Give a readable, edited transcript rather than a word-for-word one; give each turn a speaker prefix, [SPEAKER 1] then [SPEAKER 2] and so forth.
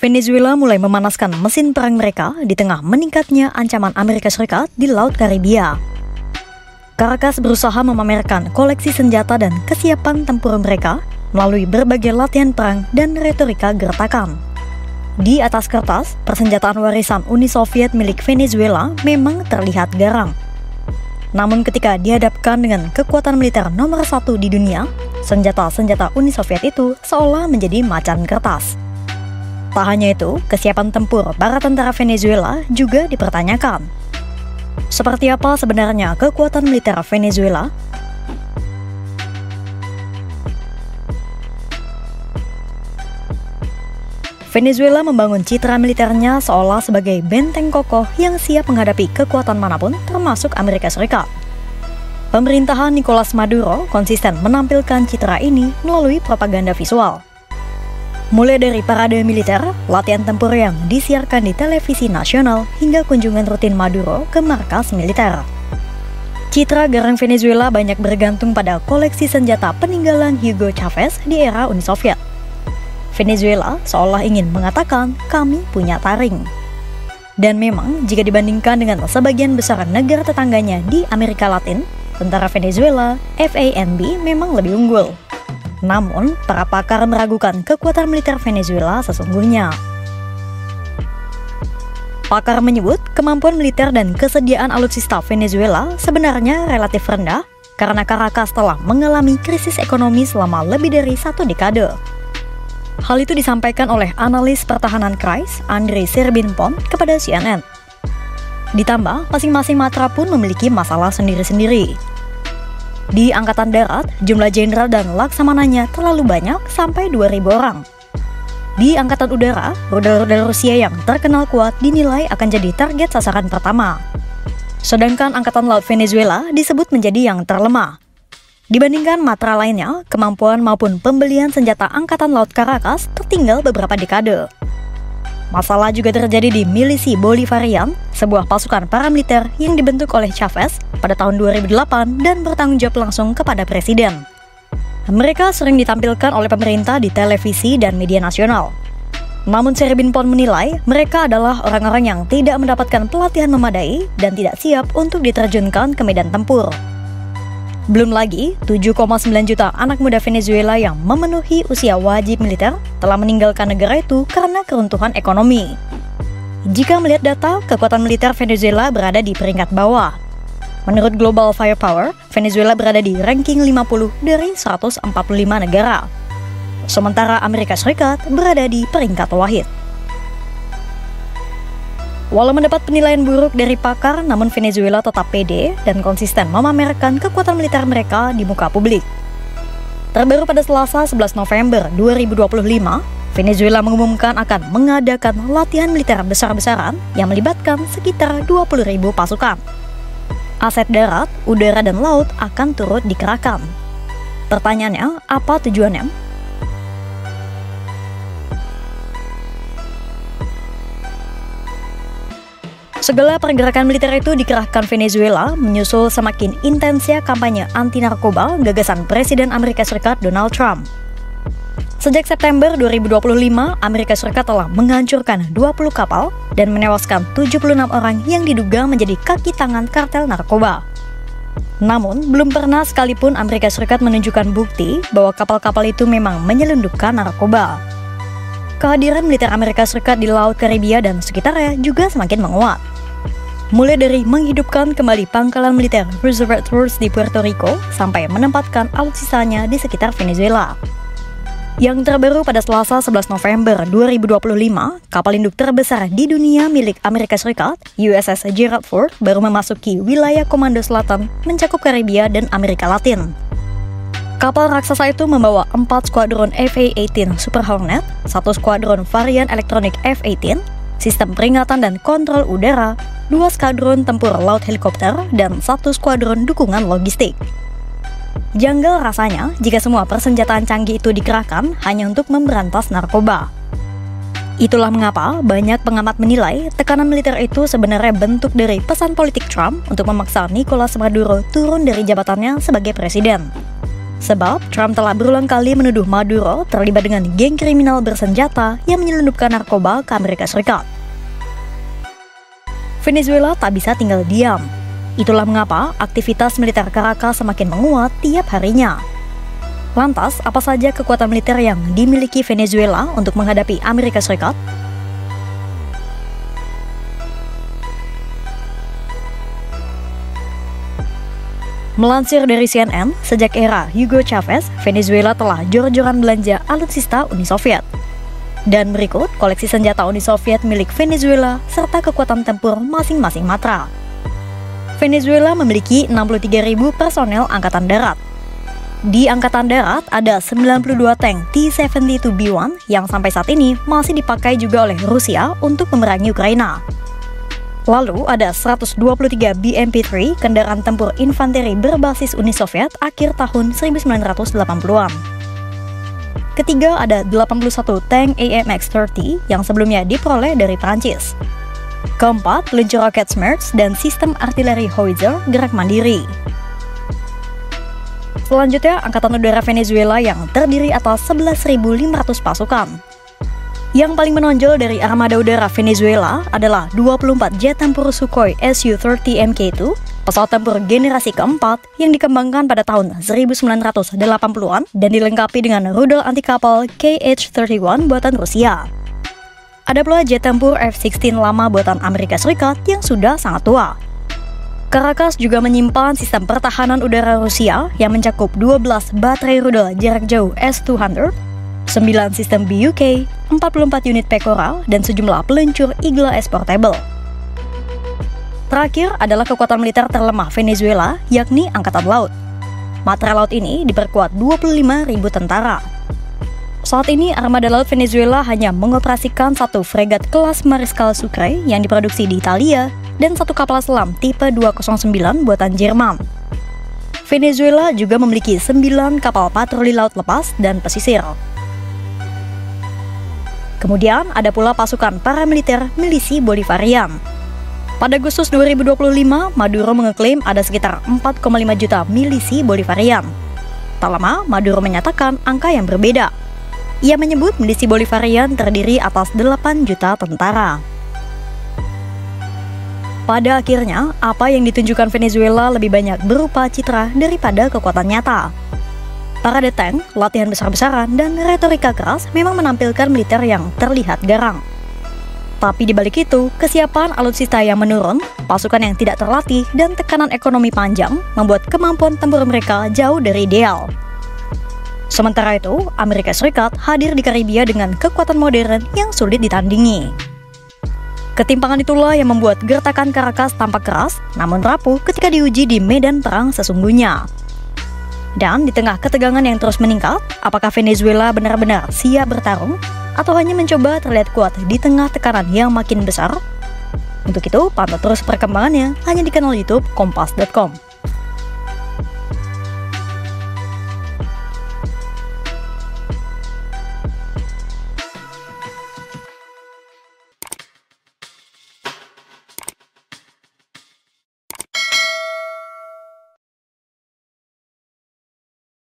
[SPEAKER 1] Venezuela mulai memanaskan mesin perang mereka di tengah meningkatnya ancaman Amerika Serikat di Laut Karibia. Caracas berusaha memamerkan koleksi senjata dan kesiapan tempur mereka melalui berbagai latihan perang dan retorika gertakan. Di atas kertas, persenjataan warisan Uni Soviet milik Venezuela memang terlihat garang. Namun ketika dihadapkan dengan kekuatan militer nomor 1 di dunia, senjata-senjata Uni Soviet itu seolah menjadi macan kertas. Tak hanya itu, kesiapan tempur para tentara Venezuela juga dipertanyakan. Seperti apa sebenarnya kekuatan militer Venezuela? Venezuela membangun citra militernya seolah sebagai benteng kokoh yang siap menghadapi kekuatan manapun, termasuk Amerika Serikat. Pemerintahan Nicolas Maduro konsisten menampilkan citra ini melalui propaganda visual. Mulai dari parade militer, latihan tempur yang disiarkan di televisi nasional, hingga kunjungan rutin Maduro ke markas militer. Citra garang Venezuela banyak bergantung pada koleksi senjata peninggalan Hugo Chavez di era Uni Soviet. Venezuela seolah ingin mengatakan, kami punya taring. Dan memang, jika dibandingkan dengan sebagian besar negara tetangganya di Amerika Latin, tentara Venezuela, FANB, memang lebih unggul. Namun, para pakar meragukan kekuatan militer Venezuela sesungguhnya. Pakar menyebut kemampuan militer dan kesediaan alutsista Venezuela sebenarnya relatif rendah karena Caracas telah mengalami krisis ekonomi selama lebih dari 1 dekade. Hal itu disampaikan oleh analis pertahanan KRIS, Andre Serbinpon, kepada CNN. Ditambah, masing-masing matra pun memiliki masalah sendiri-sendiri. Di Angkatan Darat, jumlah jenderal dan laksamananya terlalu banyak sampai 2.000 orang. Di Angkatan Udara, rudal-rudal Rusia yang terkenal kuat dinilai akan jadi target sasaran pertama. Sedangkan Angkatan Laut Venezuela disebut menjadi yang terlemah. Dibandingkan matra lainnya, kemampuan maupun pembelian senjata Angkatan Laut Caracas tertinggal beberapa dekade. Masalah juga terjadi di milisi Bolivarian, sebuah pasukan paramiliter yang dibentuk oleh Chavez pada tahun 2008 dan bertanggung jawab langsung kepada presiden. Mereka sering ditampilkan oleh pemerintah di televisi dan media nasional. Namun Serbinpon menilai mereka adalah orang-orang yang tidak mendapatkan pelatihan memadai dan tidak siap untuk diterjunkan ke medan tempur. Belum lagi, 7,9 juta anak muda Venezuela yang memenuhi usia wajib militer telah meninggalkan negara itu karena keruntuhan ekonomi. Jika melihat data, kekuatan militer Venezuela berada di peringkat bawah. Menurut Global Firepower, Venezuela berada di ranking 50 dari 145 negara. Sementara Amerika Serikat berada di peringkat wahid. Walau mendapat penilaian buruk dari pakar, namun Venezuela tetap pede dan konsisten memamerkan kekuatan militer mereka di muka publik. Terbaru pada Selasa 11 November 2025, Venezuela mengumumkan akan mengadakan latihan militer besar-besaran yang melibatkan sekitar 20.000 pasukan. Aset darat, udara, dan laut akan turut dikerahkan. Pertanyaannya, apa tujuannya? Segala pergerakan militer itu dikerahkan Venezuela menyusul semakin intensnya kampanye anti-narkoba gagasan Presiden Amerika Serikat Donald Trump. Sejak September 2025, Amerika Serikat telah menghancurkan 20 kapal dan menewaskan 76 orang yang diduga menjadi kaki tangan kartel narkoba. Namun, belum pernah sekalipun Amerika Serikat menunjukkan bukti bahwa kapal-kapal itu memang menyelundupkan narkoba. Kehadiran militer Amerika Serikat di Laut Karibia dan sekitarnya juga semakin menguat. Mulai dari menghidupkan kembali pangkalan militer Roosevelt Force di Puerto Rico sampai menempatkan alutsistanya di sekitar Venezuela. Yang terbaru pada Selasa 11 November 2025, kapal induk terbesar di dunia milik Amerika Serikat, USS Gerald Ford, baru memasuki wilayah Komando Selatan mencakup Karibia dan Amerika Latin. Kapal raksasa itu membawa 4 skuadron F/A-18 Super Hornet, 1 skuadron varian elektronik F/18, sistem peringatan dan kontrol udara, 2 skadron tempur laut helikopter, dan 1 skuadron dukungan logistik. Janggal rasanya jika semua persenjataan canggih itu dikerahkan hanya untuk memberantas narkoba. Itulah mengapa banyak pengamat menilai tekanan militer itu sebenarnya bentuk dari pesan politik Trump untuk memaksa Nicolas Maduro turun dari jabatannya sebagai presiden. Sebab Trump telah berulang kali menuduh Maduro terlibat dengan geng kriminal bersenjata yang menyelundupkan narkoba ke Amerika Serikat. Venezuela tak bisa tinggal diam. Itulah mengapa aktivitas militer Caracas semakin menguat tiap harinya. Lantas, apa saja kekuatan militer yang dimiliki Venezuela untuk menghadapi Amerika Serikat? Melansir dari CNN, sejak era Hugo Chavez, Venezuela telah jor-joran belanja alutsista Uni Soviet. Dan berikut koleksi senjata Uni Soviet milik Venezuela serta kekuatan tempur masing-masing matra. Venezuela memiliki 63.000 personel angkatan darat. Di angkatan darat ada 92 tank T-72B1 yang sampai saat ini masih dipakai juga oleh Rusia untuk memerangi Ukraina. Lalu ada 123 BMP-3 kendaraan tempur infanteri berbasis Uni Soviet akhir tahun 1980-an. Ketiga ada 81 tank AMX-30 yang sebelumnya diperoleh dari Prancis. Keempat, peluncur roket SMERS dan sistem artileri howitzer gerak mandiri. Selanjutnya, Angkatan Udara Venezuela yang terdiri atas 11.500 pasukan. Yang paling menonjol dari armada udara Venezuela adalah 24 jet tempur Sukhoi Su-30 Mk2, pesawat tempur generasi keempat yang dikembangkan pada tahun 1980-an dan dilengkapi dengan rudal anti kapal KH-31 buatan Rusia. Ada pula jet tempur F-16 lama buatan Amerika Serikat yang sudah sangat tua. Caracas juga menyimpan sistem pertahanan udara Rusia yang mencakup 12 baterai rudal jarak jauh S-200, 9 sistem BUK, 44 unit Pekoral, dan sejumlah peluncur Igla S portable. Terakhir adalah kekuatan militer terlemah Venezuela, yakni Angkatan Laut. Matra laut ini diperkuat 25.000 tentara. Saat ini, armada laut Venezuela hanya mengoperasikan satu fregat kelas Mariscal Sucre yang diproduksi di Italia dan satu kapal selam tipe 209 buatan Jerman. Venezuela juga memiliki 9 kapal patroli laut lepas dan pesisir. Kemudian ada pula pasukan paramiliter milisi Bolivarian. Pada Agustus 2025, Maduro mengeklaim ada sekitar 4,5 juta milisi Bolivarian. Tak lama, Maduro menyatakan angka yang berbeda. Ia menyebut milisi Bolivarian terdiri atas 8 juta tentara. Pada akhirnya, apa yang ditunjukkan Venezuela lebih banyak berupa citra daripada kekuatan nyata. Parade tank, latihan besar-besaran, dan retorika keras memang menampilkan militer yang terlihat garang. Tapi di balik itu, kesiapan alutsista yang menurun, pasukan yang tidak terlatih, dan tekanan ekonomi panjang membuat kemampuan tempur mereka jauh dari ideal. Sementara itu, Amerika Serikat hadir di Karibia dengan kekuatan modern yang sulit ditandingi. Ketimpangan itulah yang membuat gertakan Caracas tampak keras, namun rapuh ketika diuji di medan perang sesungguhnya. Dan di tengah ketegangan yang terus meningkat, apakah Venezuela benar-benar siap bertarung atau hanya mencoba terlihat kuat di tengah tekanan yang makin besar? Untuk itu, pantau terus perkembangannya hanya di kanal YouTube Kompas.com.